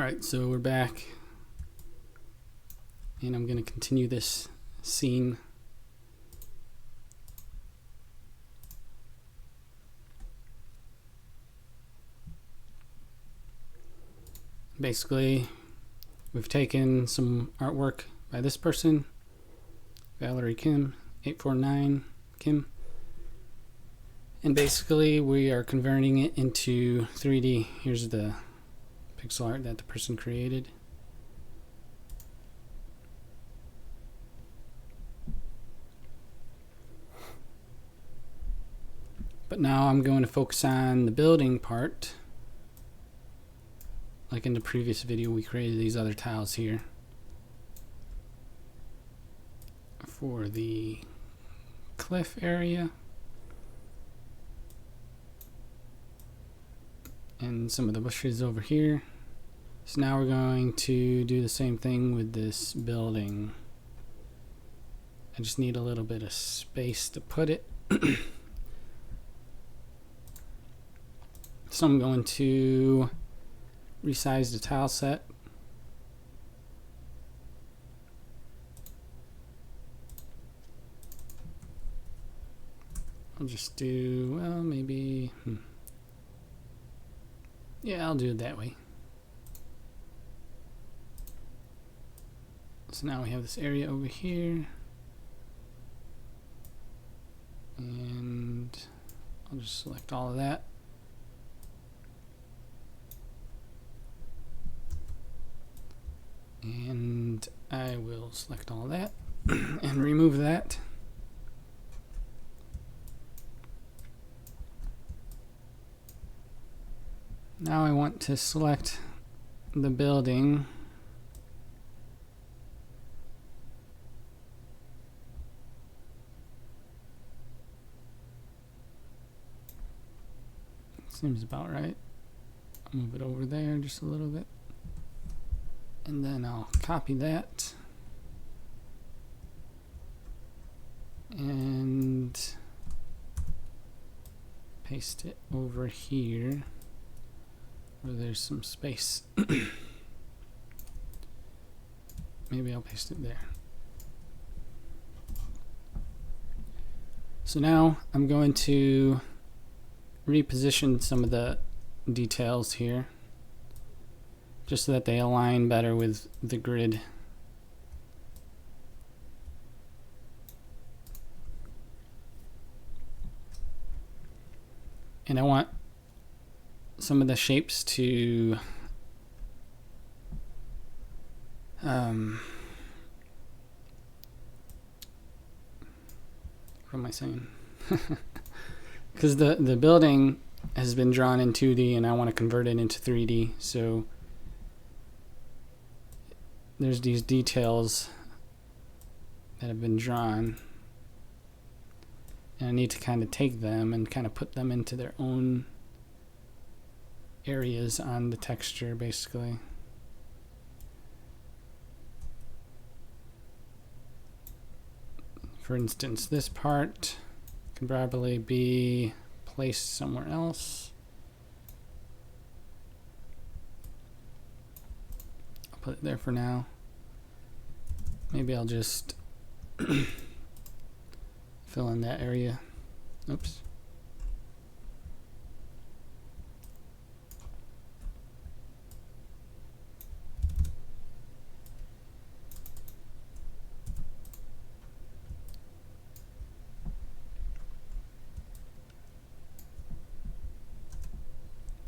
Alright, so we're back, and I'm going to continue this scene. Basically, we've taken some artwork by this person, Valerie Kim, 849 Kim, and basically we are converting it into 3D. Here's the pixel art that the person created. But now I'm going to focus on the building part. Like in the previous video, we created these other tiles here for the cliff area and some of the bushes over here. So now we're going to do the same thing with this building. I just need a little bit of space to put it. So I'm going to resize the tile set. I'll just do, well, maybe, yeah, I'll do it that way. So now we have this area over here, and I'll just select all of that. And I will select all that and remove that. Now I want to select the building. Seems about right. I'll move it over there just a little bit. And then I'll copy that and paste it over here where there's some space. Maybe I'll paste it there. So now I'm going to reposition some of the details here, just so that they align better with the grid. And I want some of the shapes to what am I saying? Because the building has been drawn in 2D and I want to convert it into 3D, so there's these details that have been drawn, and I need to kind of take them and kind of put them into their own areas on the texture, basically. For instance, this part can probably be placed somewhere else. Put it there for now. Maybe I'll just fill in that area. Oops.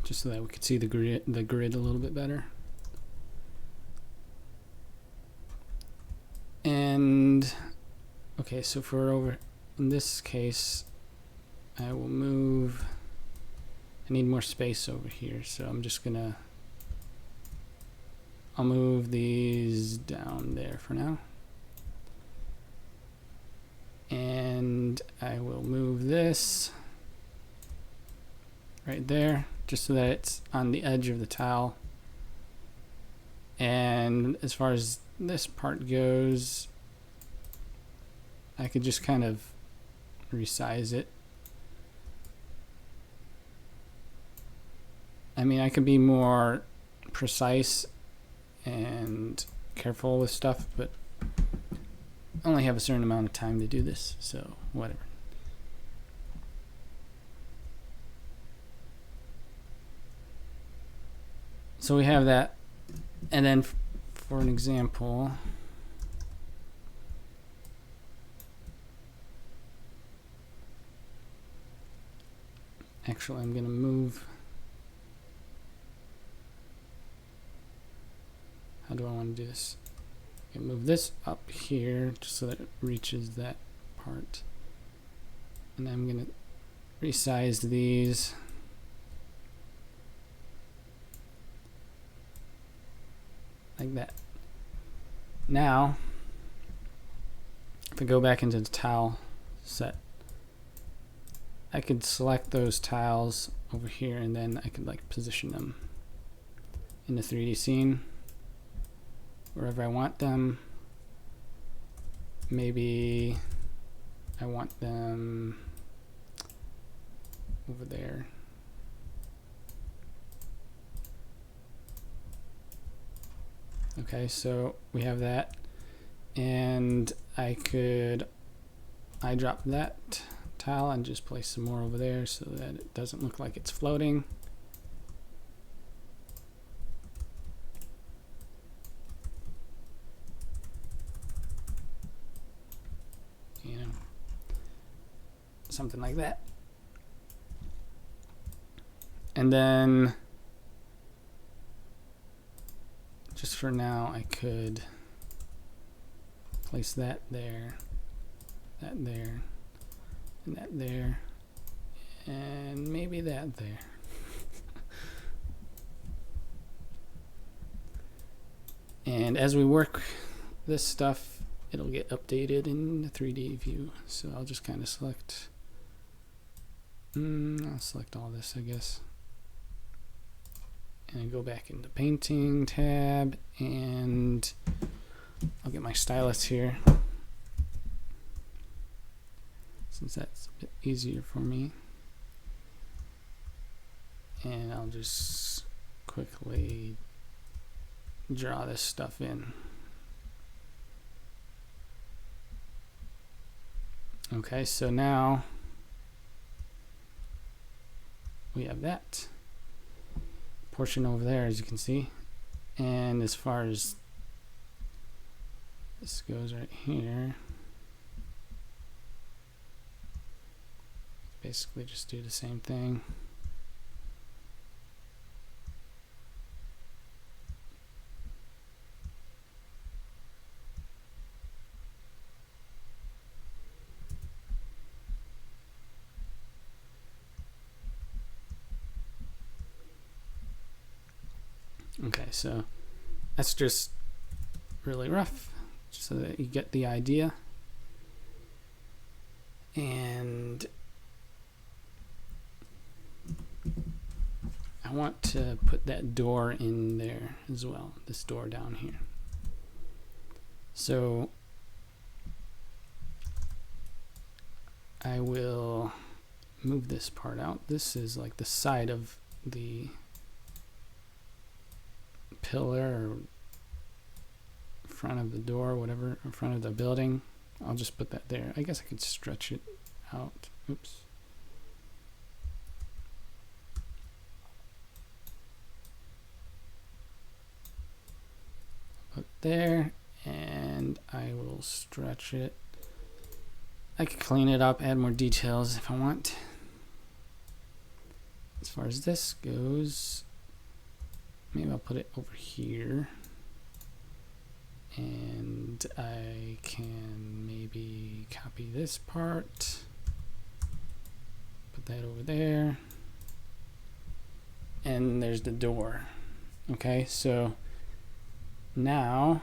Just so that we could see the grid a little bit better. And okay, so for over in this case, I will move. I need more space over here, so I'm just gonna. I'll move these down there for now, and I will move this right there, just so that it's on the edge of the tile. And as far as this part goes, I could just kind of resize it. I mean, I could be more precise and careful with stuff, but I only have a certain amount of time to do this, so whatever. So we have that, and then for an example, actually I'm going to move. How do I want to do this? I can move this up here just so that it reaches that part. And I'm going to resize these. Like that. Now, if I go back into the tile set, I could select those tiles over here and then I could like position them in the 3D scene wherever I want them. Maybe I want them over there. Okay, so we have that, and I could eyedrop that tile and just place some more over there so that it doesn't look like it's floating. You know, something like that. And then just for now, I could place that there, that there, and that there, and maybe that there. And as we work this stuff, it'll get updated in the 3D view. So I'll just kind of select, I'll select all this, I guess. And go back into painting tab, and I'll get my stylus here since that's a bit easier for me. And I'll just quickly draw this stuff in. Okay, so now we have that portion over there, as you can see. And as far as this goes right here, basically just do the same thing. Okay, so that's just really rough, just so that you get the idea. And I want to put that door in there as well, this door down here. So I will move this part out. This is like the side of the pillar or front of the door, whatever, in front of the building. I'll just put that there. I guess I could stretch it out. Oops. Put there, and I will stretch it. I could clean it up, add more details if I want. As far as this goes, maybe I'll put it over here, and I can maybe copy this part, put that over there, and there's the door. Okay, so now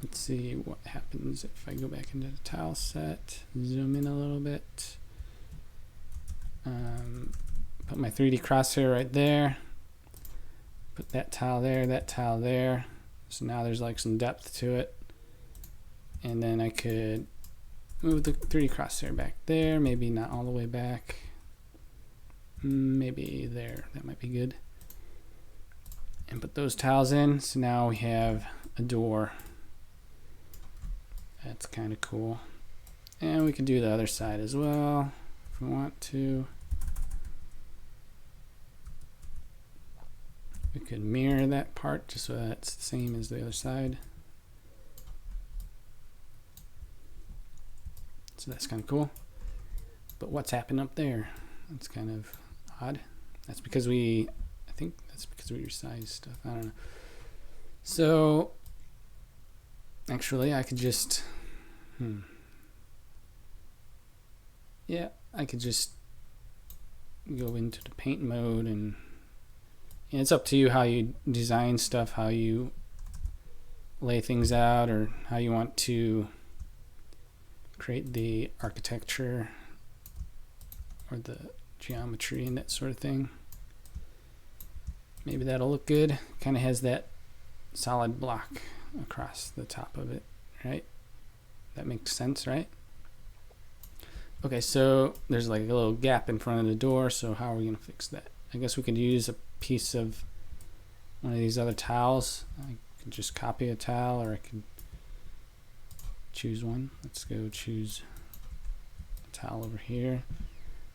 let's see what happens if I go back into the tile set, zoom in a little bit, put my 3D crosshair right there, put that tile there, that tile there. So now there's like some depth to it. And then I could move the 3D crosshair back there, maybe not all the way back, maybe there, that might be good. and put those tiles in. So now we have a door. That's kind of cool. And we can do the other side as well if we want to. We could mirror that part just so that's the same as the other side. So that's kind of cool. But what's happened up there? That's kind of odd. That's because I think that's because we resized stuff. I don't know. So actually I could just, yeah, I could just go into the paint mode, and it's up to you how you design stuff, how you lay things out, or how you want to create the architecture or the geometry and that sort of thing. Maybe that'll look good. Kind of has that solid block across the top of it, right? That makes sense, right? Okay, so there's like a little gap in front of the door, so how are we going to fix that? I guess we could use a piece of one of these other tiles. I could just copy a tile, or I could choose one. Let's go choose a tile over here.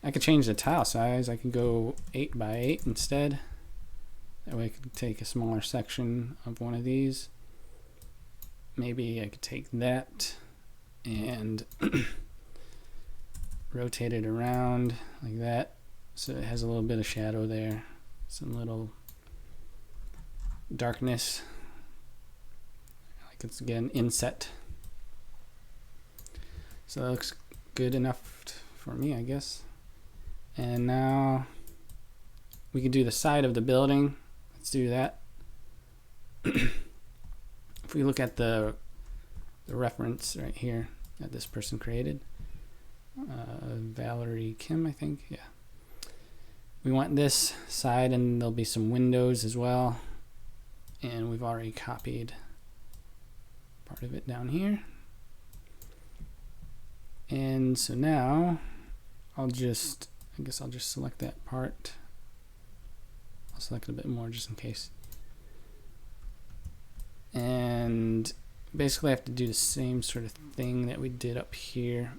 I could change the tile size. I can go 8 by 8 instead. That way I could take a smaller section of one of these. Maybe I could take that and rotate it around like that, so it has a little bit of shadow there, some little darkness, like it's again inset. So that looks good enough for me, I guess. And now we can do the side of the building. Let's do that. If we look at the reference right here that this person created, Valerie Kim, I think, yeah. We want this side, and there'll be some windows as well. And we've already copied part of it down here. And so now I guess I'll just select that part. I'll select a bit more just in case. And basically I have to do the same sort of thing that we did up here,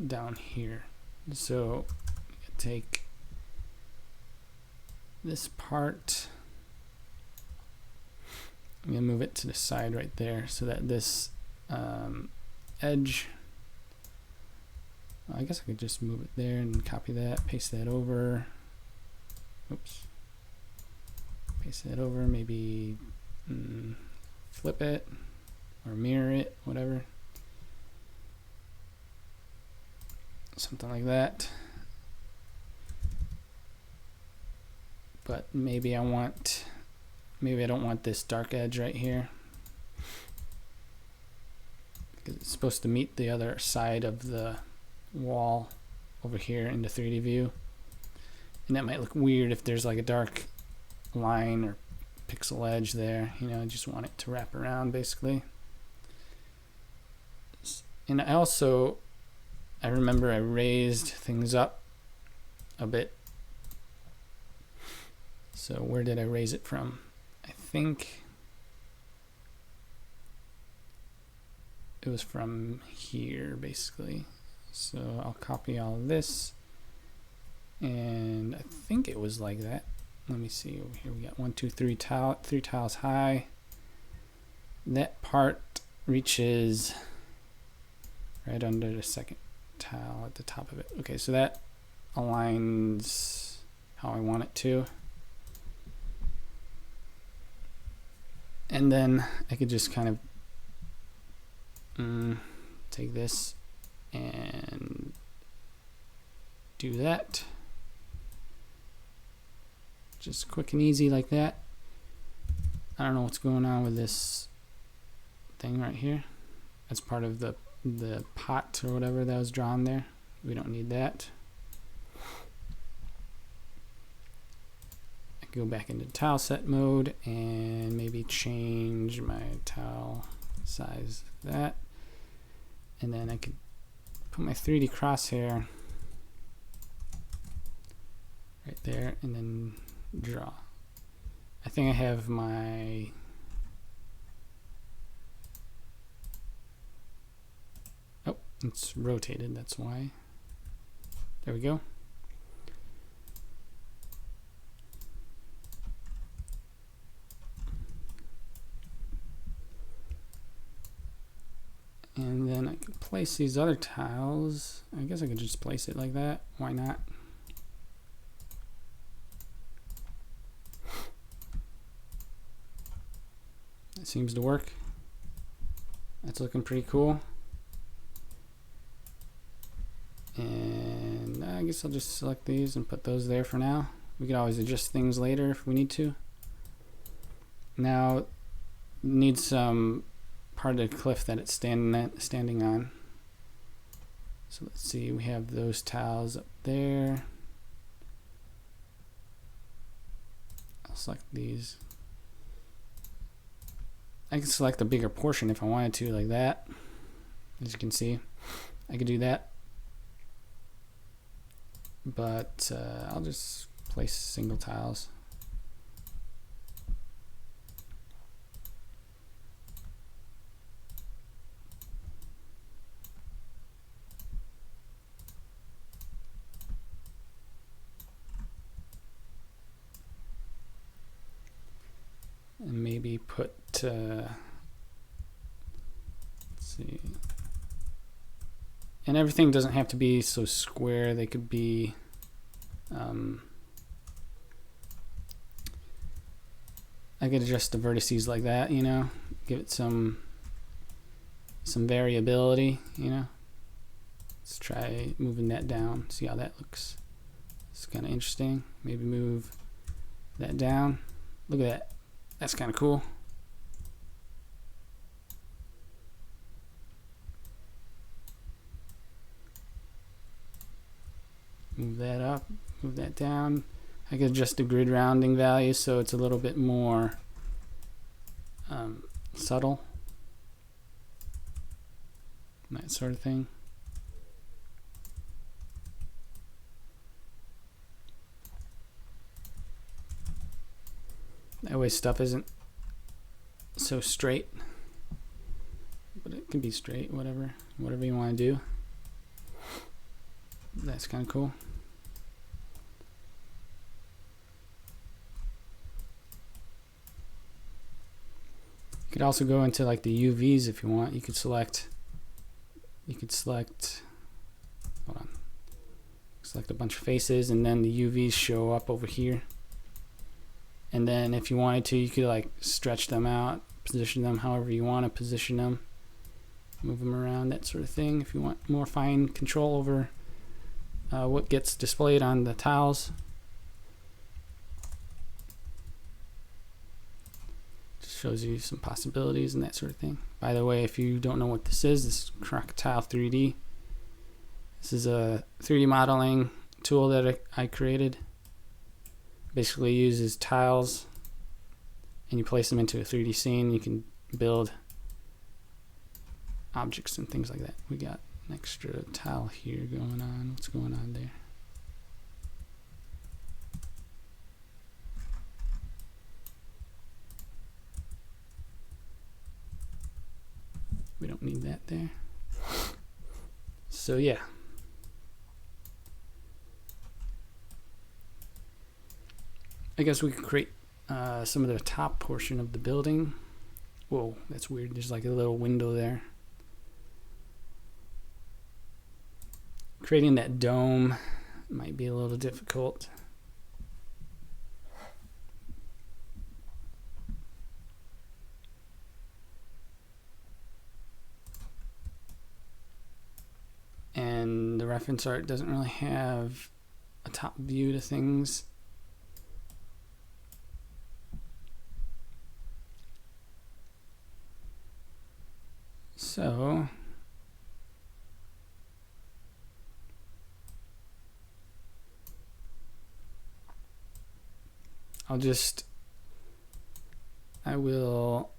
down here. So take this part, I'm going to move it to the side right there, so that this edge, I guess I could just move it there and copy that, paste that over. Oops. Paste that over, maybe flip it or mirror it, whatever. Something like that. But maybe I don't want this dark edge right here, because it's supposed to meet the other side of the wall over here in the 3D view. And that might look weird if there's like a dark line or pixel edge there. You know, I just want it to wrap around basically. And I remember I raised things up a bit. So where did I raise it from? I think it was from here basically. So I'll copy all of this, and I think it was like that. Let me see over here. We got 1, 2, 3 three tiles high. That part reaches right under the second tile at the top of it. Okay, so that aligns how I want it to. And then I could just kind of take this and do that. Just quick and easy like that. I don't know what's going on with this thing right here. That's part of the pot or whatever that was drawn there. We don't need that. I can go back into tile set mode and maybe change my tile size like that. And then I could put my 3D crosshair right there, and then draw. I think I have my it's rotated, that's why. There we go. And then I can place these other tiles. I guess I could just place it like that. Why not? That seems to work. That's looking pretty cool. And I guess I'll just select these and put those there for now. We could always adjust things later if we need to. Now, need some part of the cliff that it's standing on. So let's see, we have those tiles up there. I'll select these. I can select a bigger portion if I wanted to, like that. As you can see, I could do that. But I'll just place single tiles. And maybe put, let's see. And everything doesn't have to be so square. They could be, I could adjust the vertices like that, you know, give it some variability, you know. Let's try moving that down, see how that looks. It's kind of interesting. Maybe move that down. Look at that. That's kind of cool. Move that up, move that down. I could adjust the grid rounding value so it's a little bit more subtle. That sort of thing. That way stuff isn't so straight. But it can be straight, whatever you want to do. That's kind of cool. You could also go into like the UVs if you want. You could select, hold on, select a bunch of faces, and then the UVs show up over here. And then if you wanted to, you could like stretch them out, position them however you want to position them, move them around, that sort of thing. If you want more fine control over what gets displayed on the tiles. Just shows you some possibilities and that sort of thing. By the way, if you don't know what this is Crocotile 3D. This is a 3D modeling tool that I created. Basically uses tiles and you place them into a 3D scene. You can build objects and things like that. We got an extra tile here going on. What's going on there? We don't need that there. So yeah. I guess we could create some of the top portion of the building. Whoa, that's weird. There's like a little window there. Creating that dome might be a little difficult. And the reference art doesn't really have a top view to things. So I will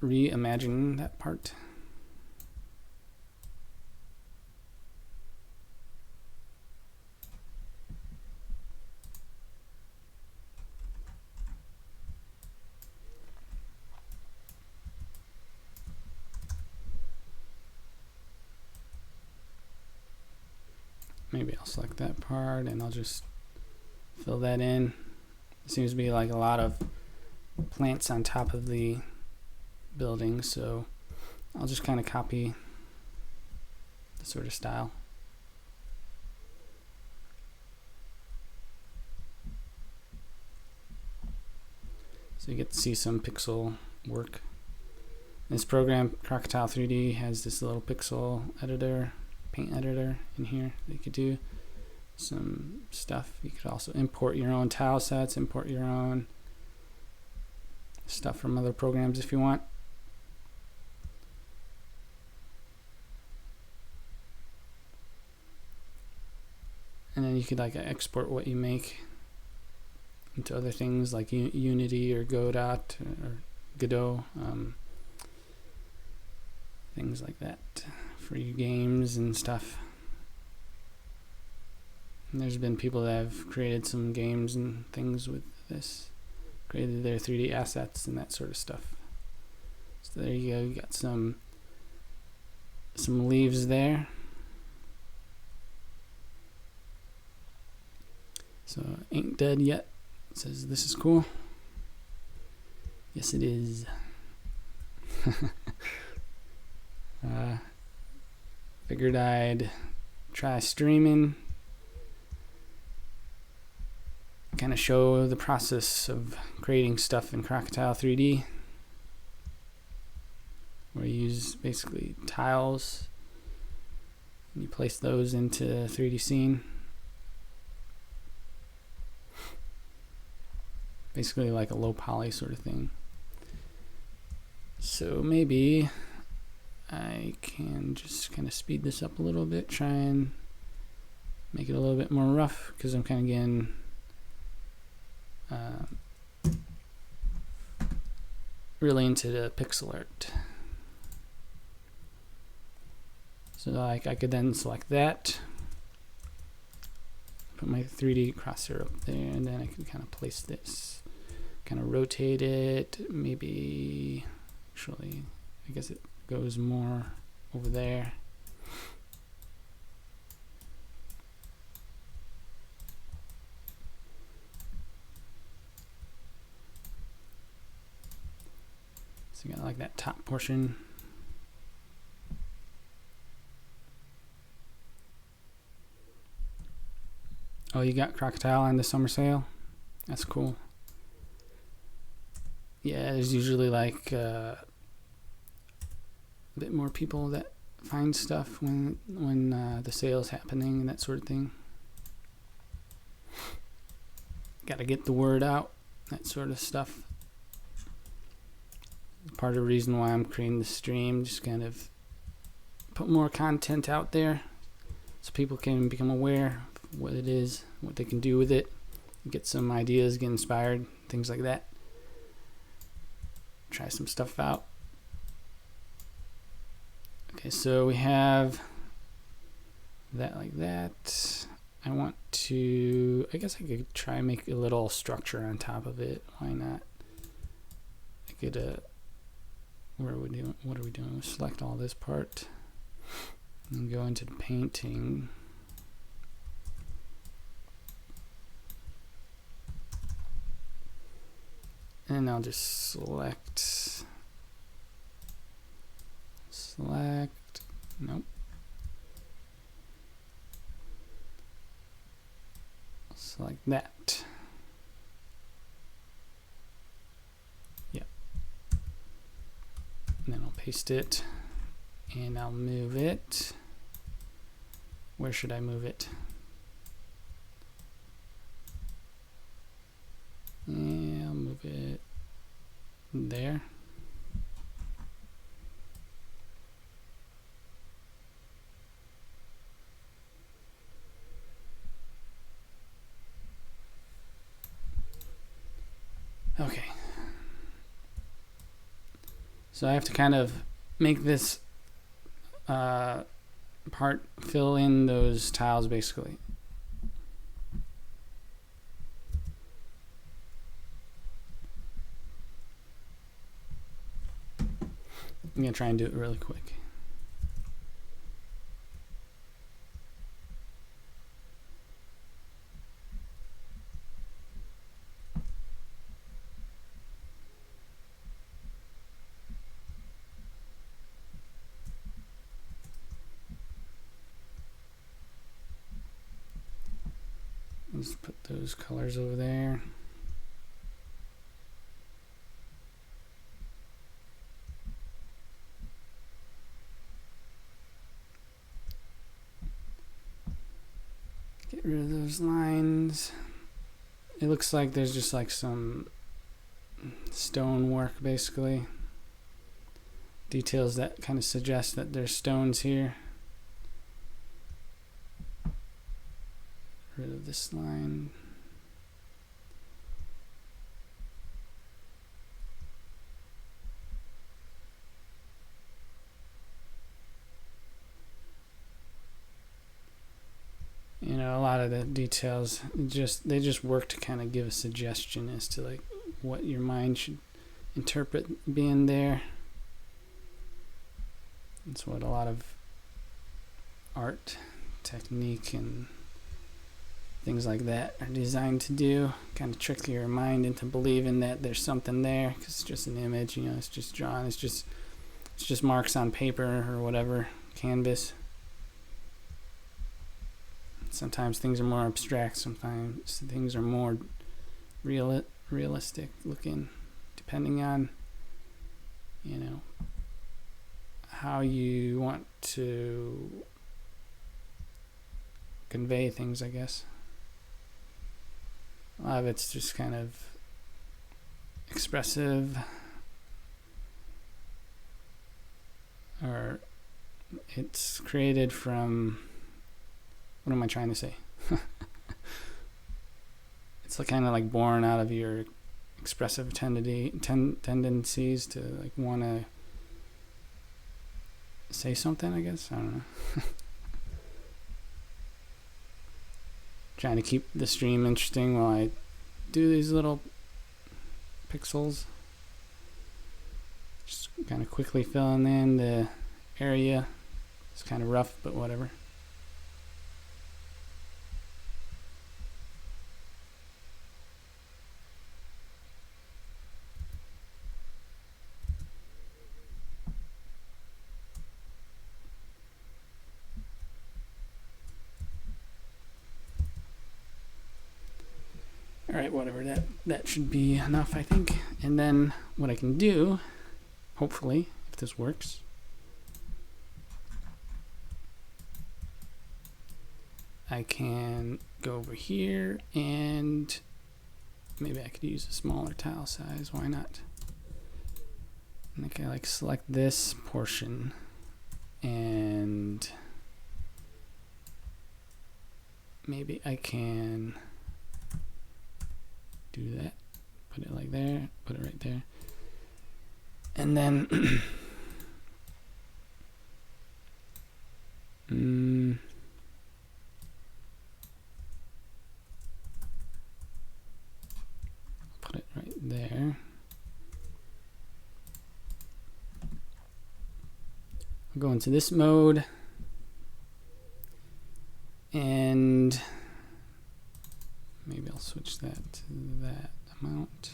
reimagine that part. maybe I'll select that part and I'll just fill that in. It seems to be like a lot of plants on top of the building, so I'll just kind of copy the sort of style. So you get to see some pixel work. This program, Crocotile 3D, has this little pixel editor, paint editor in here that you could do some stuff. You could also import your own tile sets, import your own stuff from other programs if you want. And then you could like export what you make into other things like Unity or Godot or Godot, things like that for your games and stuff. And there's been people that have created some games and things with this, created their 3D assets and that sort of stuff. So there you go. You got some leaves there. So ain't dead yet. It says this is cool. Yes, it is. Figured I'd try streaming, kind of show the process of creating stuff in Crocotile 3D, where you use basically tiles and you place those into 3D scene. Basically like a low poly sort of thing. So maybe I can just kind of speed this up a little bit, try and make it a little bit more rough, because I'm kind of getting really into the pixel art. So like I could then select that, put my 3D crosshair up there, and then I can kind of place this, kind of rotate it, maybe, actually, I guess it goes more over there. So you got like that top portion. Oh, you got Crocotile on the summer sale? That's cool. Yeah, there's usually like a bit more people that find stuff when the sale's happening and that sort of thing. Got to get the word out, that sort of stuff. Part of the reason why I'm creating the stream, just kind of put more content out there so people can become aware of what it is, what they can do with it, get some ideas, get inspired, things like that. Try some stuff out. Okay, so we have that like that. I want to, I guess I could try and make a little structure on top of it. Why not? I could, what are we doing? Select all this part and go into the painting. And I'll just select, nope. Select that. Yep. And then I'll paste it and I'll move it. Where should I move it? Yeah, I'll move it there. Okay. So I have to kind of make this part fill in those tiles basically. I'm going to try and do it really quick. Let's put those colors over there. Get rid of those lines. It looks like there's just like some stone work, basically. Details that kind of suggest that there's stones here. Rid of this line. You know, a lot of the details they just work to kind of give a suggestion as to like what your mind should interpret being there. That's what a lot of art technique and things like that are designed to do. Kind of trick your mind into believing that there's something there, because it's just an image, you know, it's just drawn, it's just marks on paper or whatever, canvas. Sometimes things are more abstract, sometimes things are more realistic looking, depending on, you know, how you want to convey things, I guess. A lot of it's just kind of expressive, or it's created from, what am I trying to say? It's like kind of like born out of your expressive tendencies to like want to say something, I guess. I don't know. Trying to keep the stream interesting while I do these little pixels. Just kind of quickly filling in the area. It's kind of rough, but whatever. Alright, whatever, that should be enough, I think. And then what I can do, hopefully, if this works, I can go over here and maybe I could use a smaller tile size, why not? And I can like select this portion and maybe I can do that, put it like there, put it right there, and then put it right there. I'll go into this mode and maybe I'll switch that to that amount,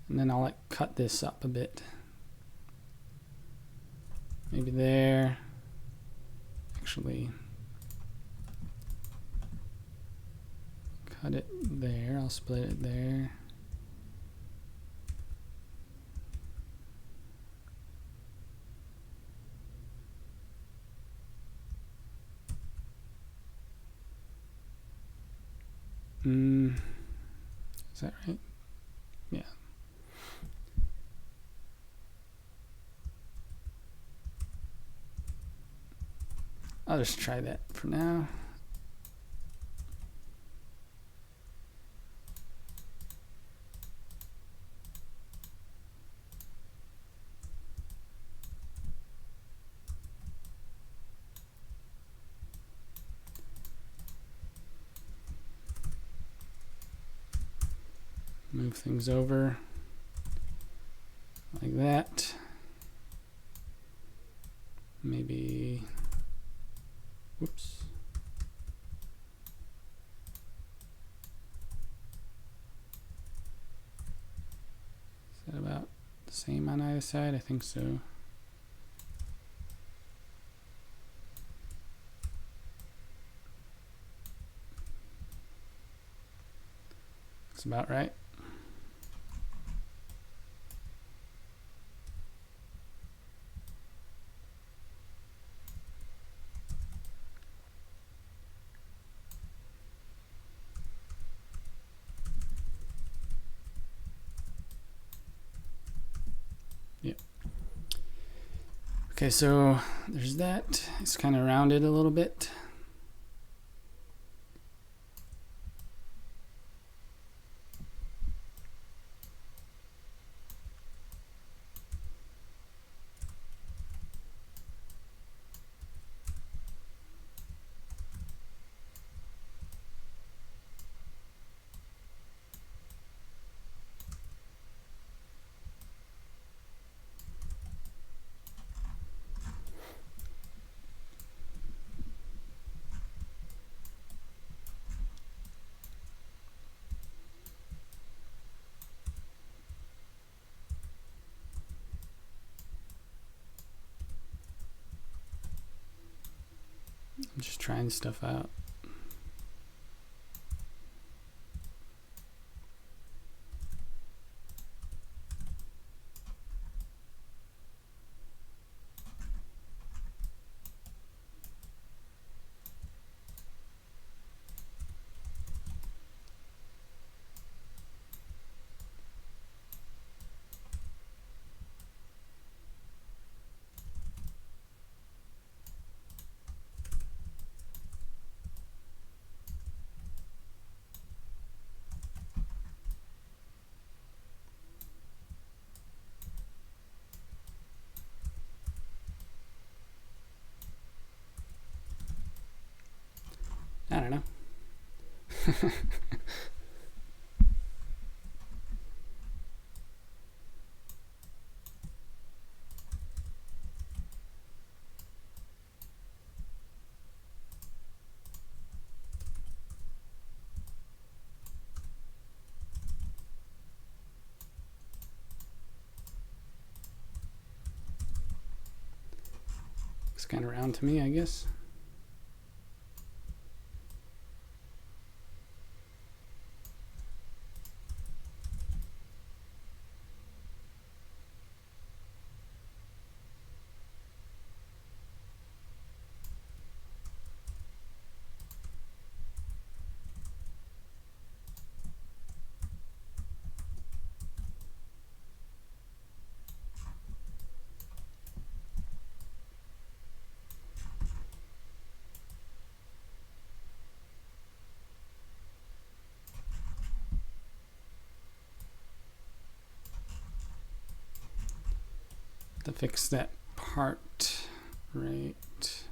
and then I'll like cut this up a bit, maybe there. Actually, cut it there, I'll split it there. Is that right? Yeah. I'll just try that for now. Move things over like that. Maybe, whoops. Is that about the same on either side? I think so. Looks about right. Yep. Okay, so there's that. It's kind of rounded a little bit. I'm just trying stuff out. I don't know. Looks kind of round to me, I guess. To fix that part right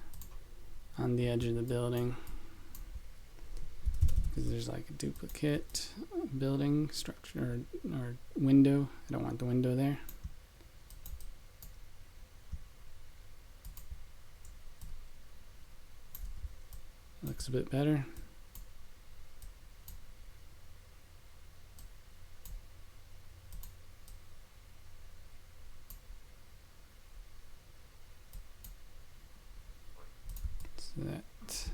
on the edge of the building, because there's like a duplicate building structure or window. I don't want the window there. Looks a bit better. So that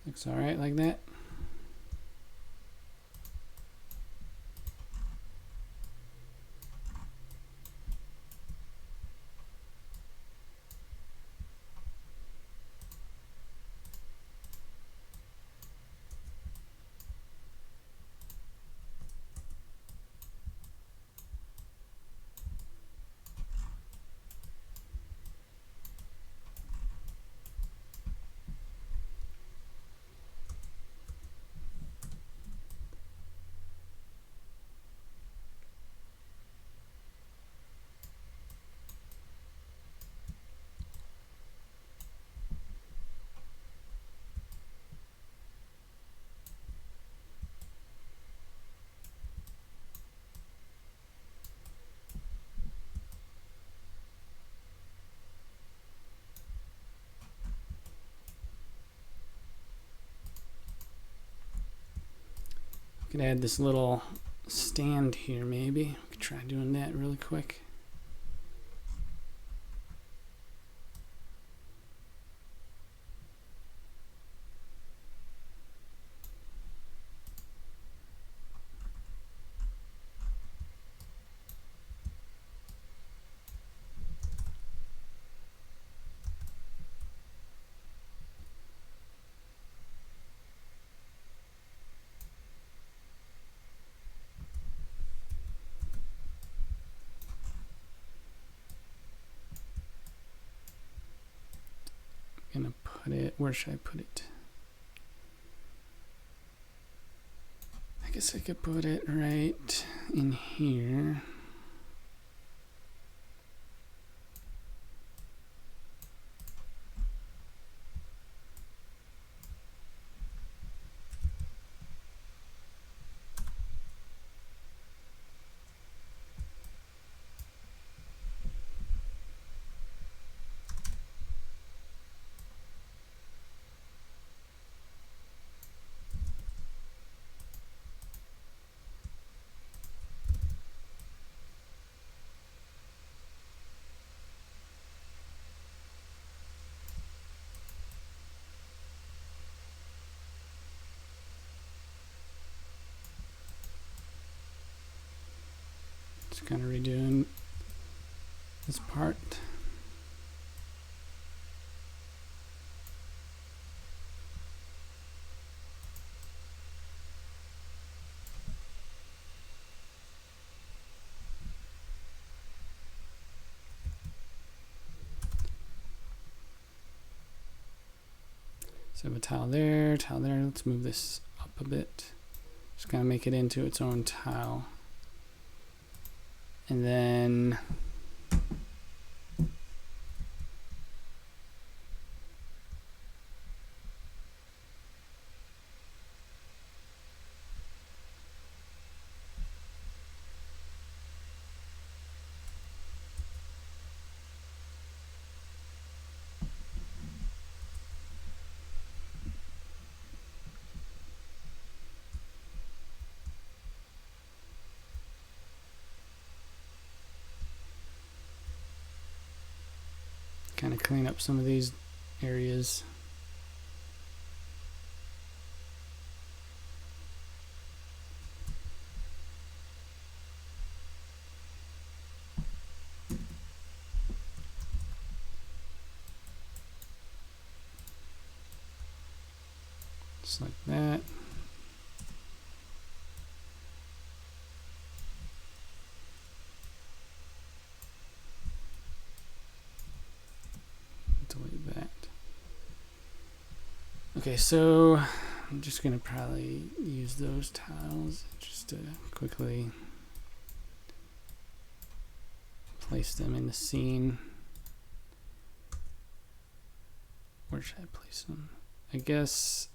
looks all right like that. Could add this little stand here maybe. We could try doing that really quick. gonna put it, where should I put it? I guess I could put it right in here. Just kind of redoing this part. So I have a tile there, tile there. Let's move this up a bit. Just kind of make it into its own tile. And then kind of clean up some of these areas. Just like that. Delete that. Okay, so I'm just gonna probably use those tiles just to quickly place them in the scene. Where should I place them? I guess.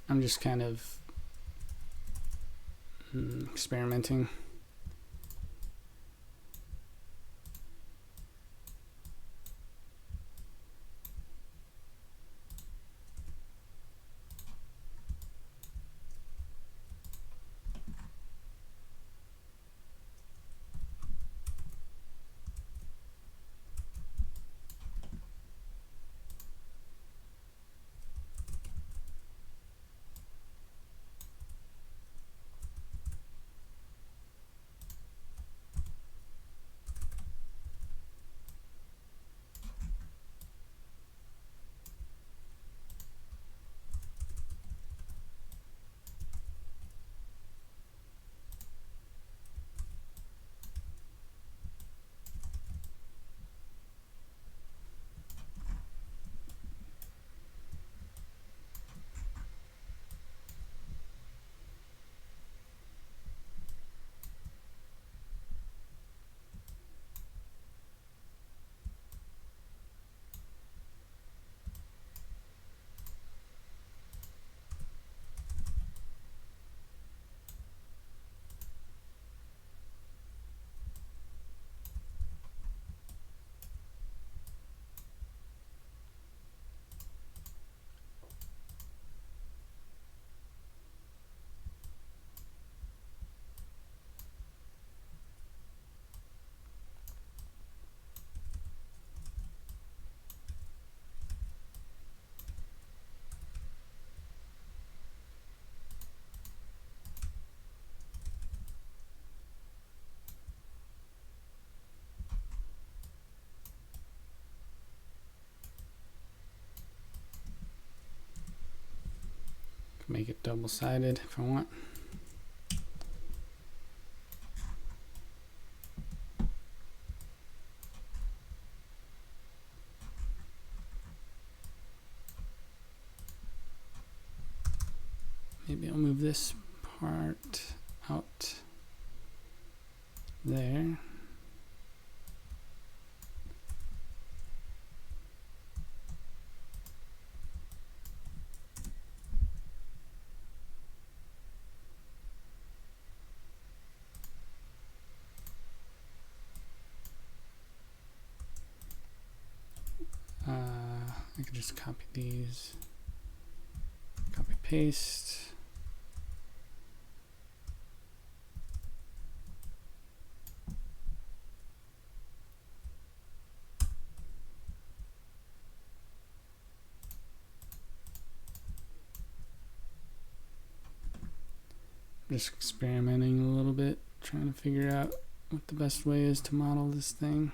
I'm just kind of experimenting. make it double-sided if I want. Maybe I'll move this part out there. I could just copy these, copy paste. Just experimenting a little bit, trying to figure out what the best way is to model this thing.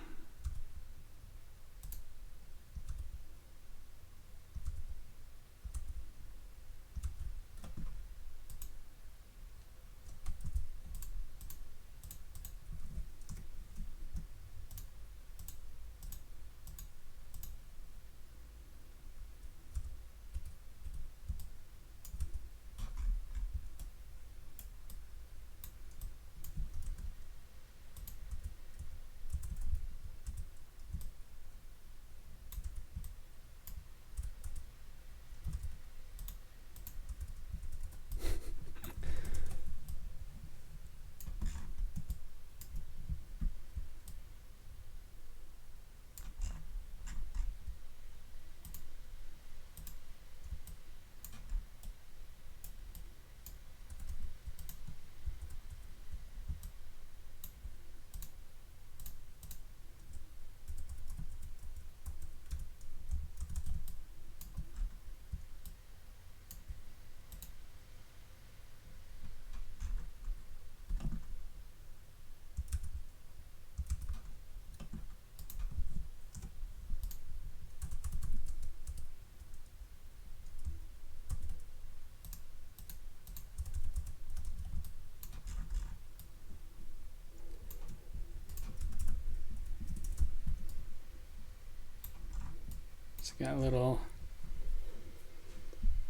It's got a little,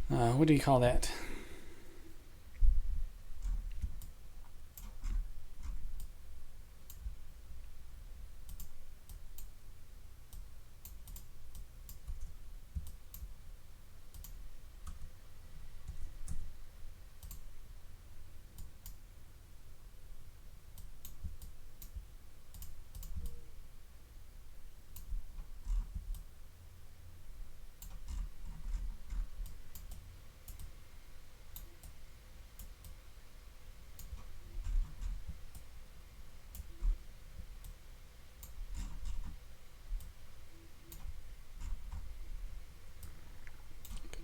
what do you call that?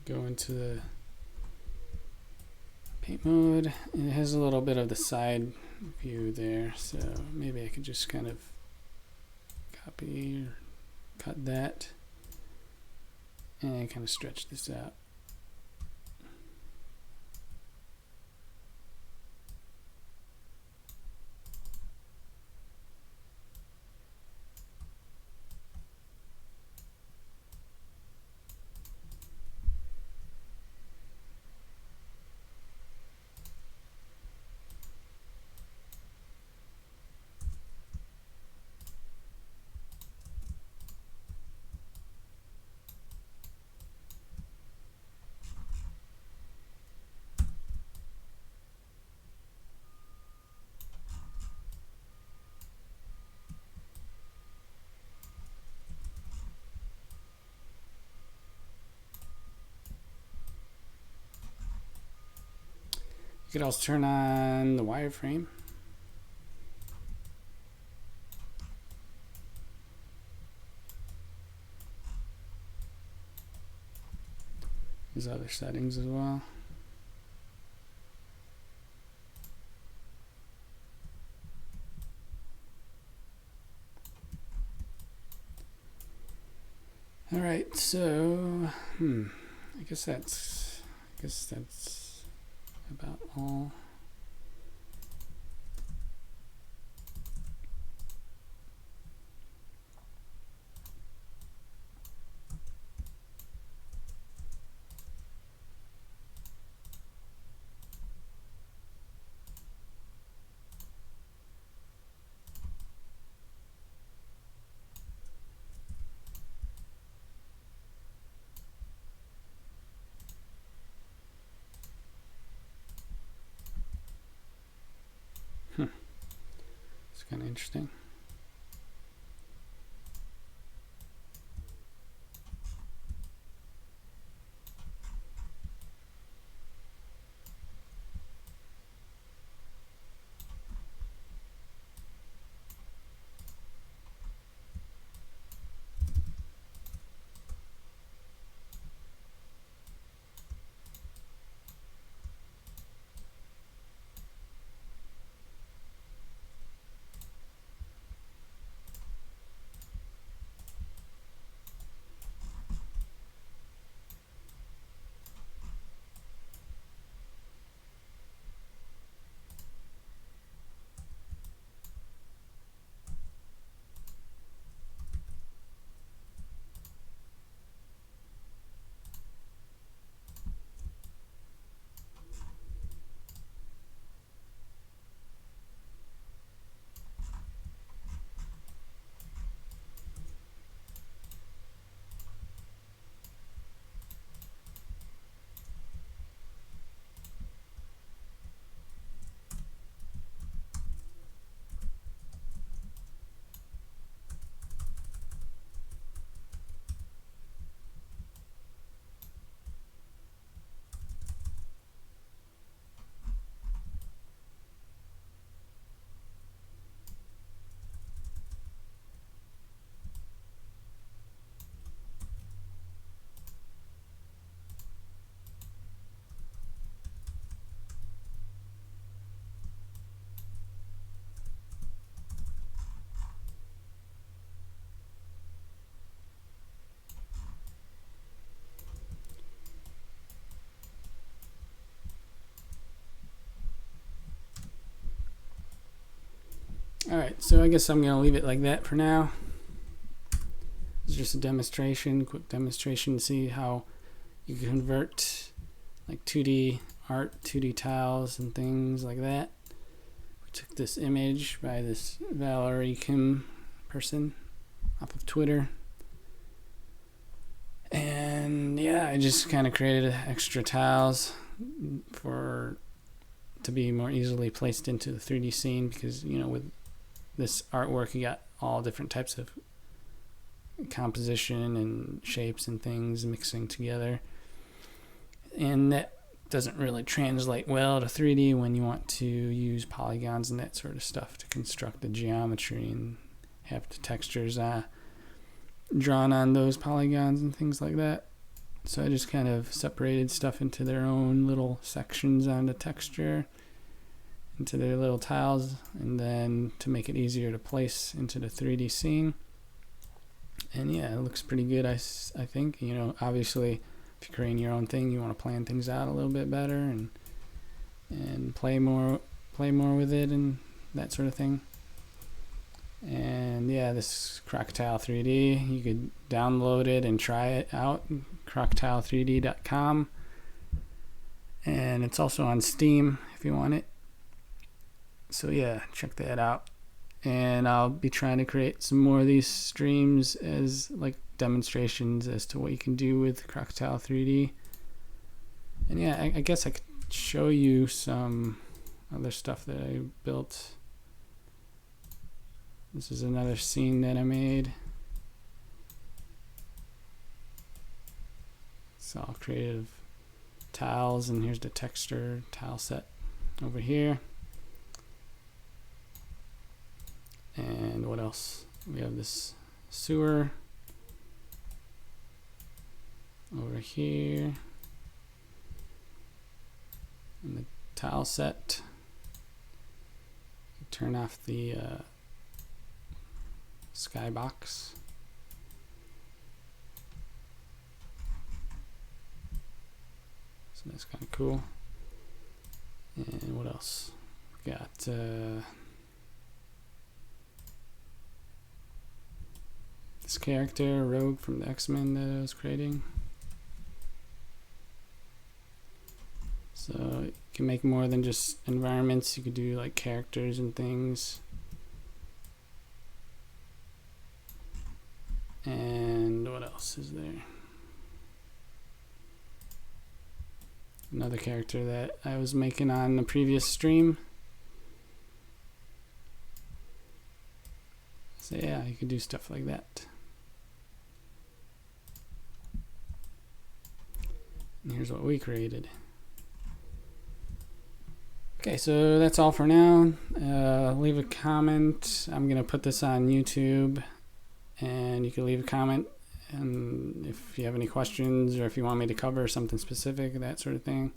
Go into the paint mode, and it has a little bit of the side view there, so maybe I could just kind of copy or cut that and kind of stretch this out. You could also turn on the wireframe. There's other settings as well. All right, so I guess that's about all. It's kind of interesting. Alright, so I guess I'm going to leave it like that for now. It's just a demonstration, quick demonstration to see how you can convert like 2D art, 2D tiles and things like that. We took this image by this Valerie Kim person off of Twitter. And yeah, I just kind of created extra tiles to be more easily placed into the 3D scene, because with this artwork you got all different types of composition and shapes and things mixing together, and that doesn't really translate well to 3D when you want to use polygons and that sort of stuff to construct the geometry and have the textures drawn on those polygons and things like that. So I just kind of separated stuff into their own little sections on the texture, into their little tiles, and then to make it easier to place into the 3D scene. And yeah, it looks pretty good. I think, obviously if you're creating your own thing, you want to plan things out a little bit better and play more with it and that sort of thing. And yeah, this Crocotile 3D, you could download it and try it out, crocotile3d.com, and it's also on Steam if you want it. So yeah, check that out. And I'll be trying to create some more of these streams as like demonstrations as to what you can do with Crocotile 3D. And yeah, I guess I could show you some other stuff that I built. This is another scene that I made. It's all creative tiles, and here's the texture tile set over here. And what else? We have this sewer over here, and the tile set. Turn off the skybox. So that's kind of cool. what else? We got this character, Rogue from the X-Men that I was creating. So you can make more than just environments. You could do like characters and things. And what else is there? Another character that I was making on the previous stream. So yeah, you could do stuff like that. And here's what we created. Okay, so that's all for now. Leave a comment. I'm gonna put this on YouTube, and you can leave a comment, and if you have any questions or if you want me to cover something specific, that sort of thing,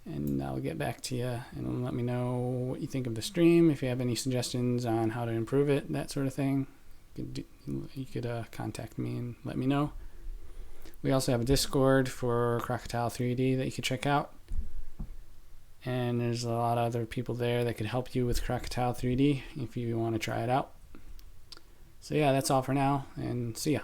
and I'll get back to you and let me know what you think of the stream. If you have any suggestions on how to improve it, that sort of thing, you could contact me and let me know. We also have a Discord for Crocotile 3D that you can check out. And there's a lot of other people there that could help you with Crocotile 3D if you want to try it out. So yeah, that's all for now, and see ya.